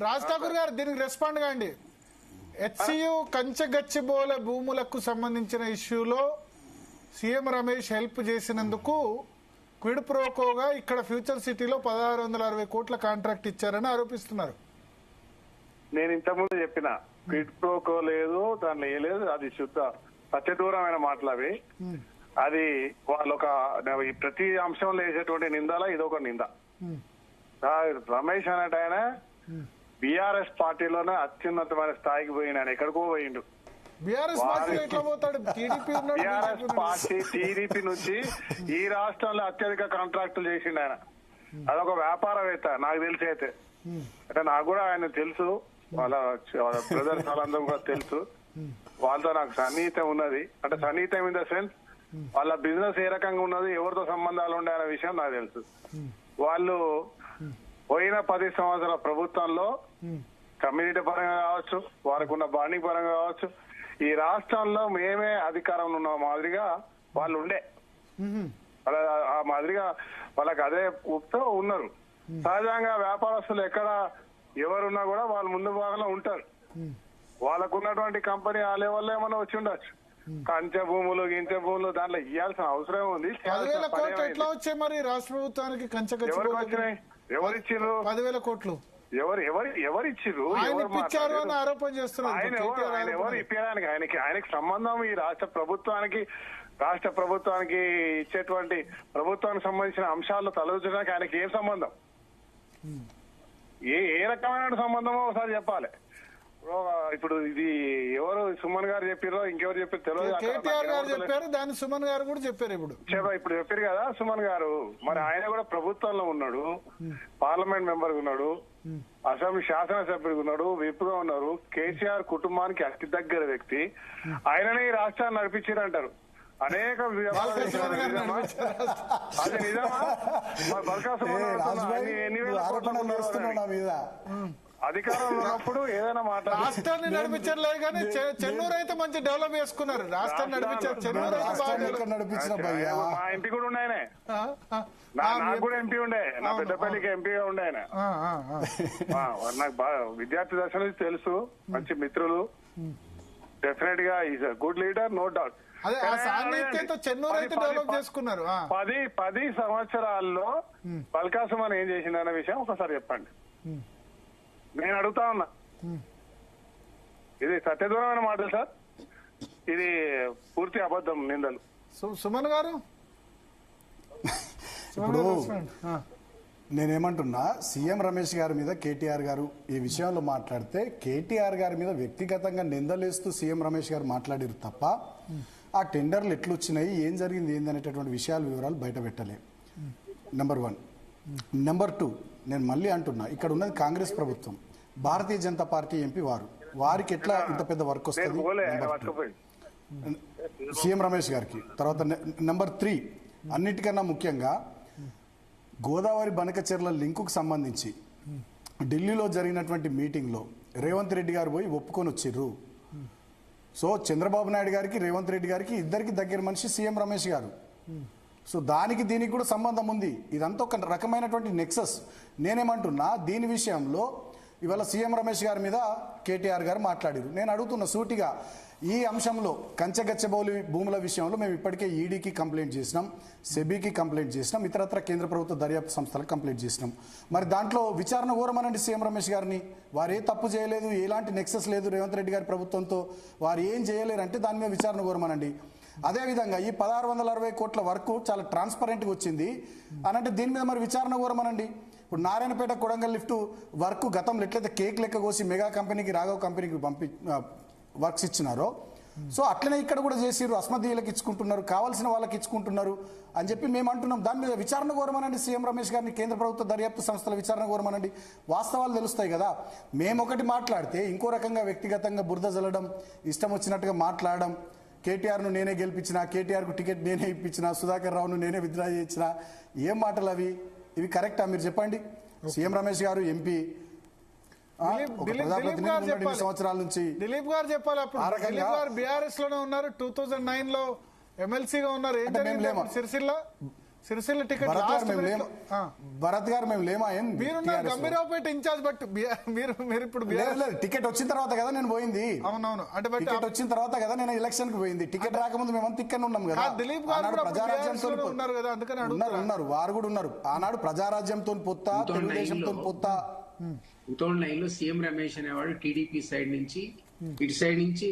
రాజ్ ఠాకూర్ గారు దీనికి రెస్పాండ్ కాండి. హెచ్సియు కంచగచ్చిబోల భూములకు సంబంధించిన ఇష్యూలో సీఎం రమేష్ హెల్ప్ చేసినందుకు క్విడ్ ప్రోకోగా ఇక్కడ ఫ్యూచర్ సిటీలో 1660 కోట్ల కాంట్రాక్ట్ ఇచ్చారని ఆరోపిస్తున్నారు. నేను ఇంతకుముందు చెప్పిన క్విడ్ ప్రోకో లేదు, దాంట్లో ఏ లేదు, అది శుద్ధ సత్యదూరమైన మాటలు అవి. అది వాళ్ళు ప్రతి అంశంలో వేసేటువంటి నిందాల ఇదొక నింద. రమేష్ అనేట ఆయన బీఆర్ఎస్ పార్టీలోనే అత్యున్నతమైన స్థాయికి పోయిన ఆయన ఎక్కడికో పోయిండు. బీఆర్ఎస్ పార్టీ టీడీపీ నుంచి ఈ రాష్ట్రంలో అత్యధిక కాంట్రాక్టులు చేసిండు ఆయన. అదొక వ్యాపారవేత్త నాకు తెలిసి అయితే. అంటే నాకు కూడా ఆయన తెలుసు, వాళ్ళ బ్రదర్స్ వాళ్ళందరూ కూడా తెలుసు. వాళ్ళతో నాకు సన్నిహితం ఉన్నది. అంటే సన్నిహితం ఇన్ ద సెన్స్ వాళ్ళ బిజినెస్ ఏ రకంగా ఉన్నది, ఎవరితో సంబంధాలు ఉండే అనే విషయం నాకు తెలుసు. వాళ్ళు పోయిన 10 సంవత్సరాల ప్రభుత్వంలో కమ్యూనిటీ పరంగా కావచ్చు, వారికి ఉన్న బాండింగ్ పరంగా కావచ్చు, ఈ రాష్ట్రంలో మేమే అధికారంలో ఉన్న మాదిరిగా వాళ్ళు ఉండే ఆ మాదిరిగా వాళ్ళకి అదే ఊపుతో ఉన్నారు. సహజంగా వ్యాపారస్తులు ఎక్కడ ఎవరున్నా కూడా వాళ్ళు ముందు భాగంలో ఉంటారు. వాళ్ళకు ఉన్నటువంటి కంపెనీ ఆ లెవెల్లో ఏమన్నా వచ్చి ఉండొచ్చు. కంచె భూములు గించె భూములు దాంట్లో ఇవ్వాల్సిన అవసరం ఉంది. 10,000 కోట్లు ఎట్లా వచ్చాయి మరి రాష్ట్ర ప్రభుత్వానికి? ఎవరికి వచ్చినాయి? ఎవరిచ్చిర్రు 10,000 కోట్లు? ఎవరిచ్చిర్రు? ఆరోపణ చేస్తున్నారు. ఆయన ఎవరు ఇప్పడానికి? ఆయనకి సంబంధం ఈ రాష్ట్ర ప్రభుత్వానికి ఇచ్చేటువంటి ప్రభుత్వానికి సంబంధించిన అంశాల్లో తలదూచడానికి ఆయనకి ఏం సంబంధం? ఏ రకమైన సంబంధమో ఒకసారి చెప్పాలి. ఇప్పుడు ఇది ఎవరు సుమన్ గారు చెప్పారో ఇంకెవరు చెప్పారు తెలియదు. కేటీఆర్ గారు చెప్పారు, దాన్ని సుమన్ గారు కూడా చెప్పారు. ఇప్పుడు చెప్పారు కదా సుమన్ గారు. మరి ఆయన కూడా ప్రభుత్వంలో ఉన్నాడు, పార్లమెంట్ మెంబర్ ఉన్నాడు, అసెంబ్లీ శాసనసభ్యుడిగా ఉన్నాడు, విప్గా ఉన్నారు. కేసీఆర్ కుటుంబానికి అతి దగ్గర వ్యక్తి. ఆయననే ఈ రాష్ట్రాన్ని నడిపించారంటారు. అనేక అది నిజమా? బర్ఖాస్తు అధికారంలో ఉన్నప్పుడు ఏదైనా మాట రాష్ట్రాన్ని నడిపించలేదు కానీ చెన్నూరు అయితే మంచి డెవలప్ చేసుకున్నారు. రాష్ట్రాన్ని నడిపించారు. చెన్నూరు నడిపించిన మా ఎంపీ కూడా ఉండే ఆయన. నాకు కూడా ఎంపీ ఉండే, నా పెద్దపల్లికి ఎంపీగా ఉండే ఆయన. నాకు బాగా విద్యార్థి దశ నుంచి తెలుసు, మంచి మిత్రులు. డెఫినెట్ గా is a good leader, no doubt. 10 సంవత్సరాల్లో బల్కాసుమన్ ఏం చేసింది అనే విషయం ఒకసారి చెప్పండి. నేను అడుగుతా ఉన్నా. ఇది సత్యదూరమైన మాటలు సార్, ఇది పూర్తి అబద్ధం నిందలు. సుమన్ గారు నేనేమంటున్నా, సీఎం రమేష్ గారి మీద కేటీఆర్ గారు ఈ విషయంలో మాట్లాడితే కేటీఆర్ గారి మీద వ్యక్తిగతంగా నిందలేస్తూ సీఎం రమేష్ గారు మాట్లాడారు తప్ప ఆ టెండర్లు ఎట్లొచ్చినాయి, ఏం జరిగింది, ఏందనేటటువంటి విషయాలు వివరాలు బయట పెట్టలే. నెంబర్ 1. నెంబర్ 2, నేను మళ్ళీ అంటున్నా, ఇక్కడ ఉన్నది కాంగ్రెస్ ప్రభుత్వం, భారతీయ జనతా పార్టీ ఎంపీ వారికి ఎట్లా ఇంత పెద్ద వర్క్ వస్తుంది సీఎం రమేష్ గారికి. తర్వాత నెంబర్ 3, అన్నిటికన్నా ముఖ్యంగా గోదావరి బనకచెర్ల లింకుకు సంబంధించి ఢిల్లీలో జరిగినటువంటి మీటింగ్లో రేవంత్ రెడ్డి గారు పోయి ఒప్పుకొని వచ్చిర్రు. సో చంద్రబాబు నాయుడు గారికి రేవంత్ రెడ్డి గారికి ఇద్దరికి దగ్గర మనిషి సీఎం రమేష్ గారు. సో దీనికి కూడా సంబంధం ఉంది. ఇదంతా ఒక రకమైనటువంటి నెక్సస్. నేనేమంటున్నా, దీని విషయంలో ఇవాళ సీఎం రమేష్ గారి మీద కేటీఆర్ గారు మాట్లాడారు. నేను అడుగుతున్న సూటిగా, ఈ అంశంలో కంచగచ్చబౌలి భూముల విషయంలో మేము ఇప్పటికే ఈడీకి కంప్లైంట్ చేసినాం, సెబీకి కంప్లైంట్ చేసినాం, ఇతరత్ర కేంద్ర ప్రభుత్వ దర్యాప్తు సంస్థలకు కంప్లైంట్ చేసినాం. మరి దాంట్లో విచారణ కోరమనండి సీఎం రమేష్ గారిని. వారు ఏ తప్పు చేయలేదు, ఎలాంటి నెక్సస్ లేదు రేవంత్ రెడ్డి గారి ప్రభుత్వంతో, వారు ఏం చేయలేరు అంటే దాని మీద విచారణ కోరమనండి. అదేవిధంగా ఈ 1660 కోట్ల వర్క్ చాలా ట్రాన్స్పరెంట్గా వచ్చింది అని అంటే దీని మీద మరి విచారణ కోరమనండి. ఇప్పుడు నారాయణపేట కొడంగల్ లిఫ్ట్ వర్క్ గతంలో ఎట్లయితే కేక్ లెక్క కోసి మెగా కంపెనీకి, రాఘవ్ కంపెనీకి వర్క్స్ ఇచ్చినారో, సో అట్లనే ఇక్కడ కూడా చేసిర్రు. అస్మదీయులకు ఇచ్చుకుంటున్నారు, కావాల్సిన వాళ్ళకి ఇచ్చుకుంటున్నారు అని చెప్పి మేము అంటున్నాం. దాని మీద విచారణ కోరమనండి సీఎం రమేష్ గారిని, కేంద్ర ప్రభుత్వ దర్యాప్తు సంస్థల విచారణ కోరమనండి. వాస్తవాలు తెలుస్తాయి కదా. మేము ఒకటి మాట్లాడితే ఇంకో రకంగా వ్యక్తిగతంగా బురద జల్లడం, ఇష్టం వచ్చినట్టుగా మాట్లాడడం, కేటీఆర్ను నేనే గెలిపించిన, కేటీఆర్కు టికెట్ నేనే ఇప్పించిన, సుధాకర్ రావును నేనే విత్డ్రా చేయించిన, ఏం మాటలు అవి? ఇవి కరెక్టా మీరు చెప్పండి? సీఎం రమేష్ గారు ఎంపీ, సంవత్సరాల నుంచి దిలీప్ గారు చెప్పాలి. దిలీప్ గారు బీఆర్ఎస్ లోనే ఉన్నారు, 2009లో ఎమ్మెల్సీగా ఉన్నారు. సిరిసిల్ల సిరిసిల్ల టికెట్ భరత్ గారు లాస్ట్ మేము మినిట్ లేమా ఆ. భరత్ గారు మేము లేమా ఏం మీరున్నారు TRS లో? గంభీరావుపేట ఇన్ఛార్జ్ బట్ మీరు ఇప్పుడు లేదు లేదు టికెట్ వచ్చిన తర్వాత కదా నేను పోయింది. అవునవును అంటే బట్ టికెట్ వచ్చిన తర్వాత కదా నేను ఎలక్షన్ కి పోయింది. టికెట్ రాకముందు మేమంతా ఇక్కడ ఉన్నాం కదా. దిలీప్ గారు ఆనాడు కూడా అప్పుడు ప్రజారాజ్యంతో BRS లోనే ఉన్నారు కదా, అందుకని ఉన్నారు అడుగుతున్నా. ఉన్నారు వారు కూడా ఉన్నారు. ఆనాడు ప్రజారాజ్యంతో పొత్తా, తెలుగుదేశంతో పొత్తా. 2009 లో సీఎం రమేష్ అనేవాడు టీడీపీ సైడ్ నుంచి ఇటు సైడ్ నుంచి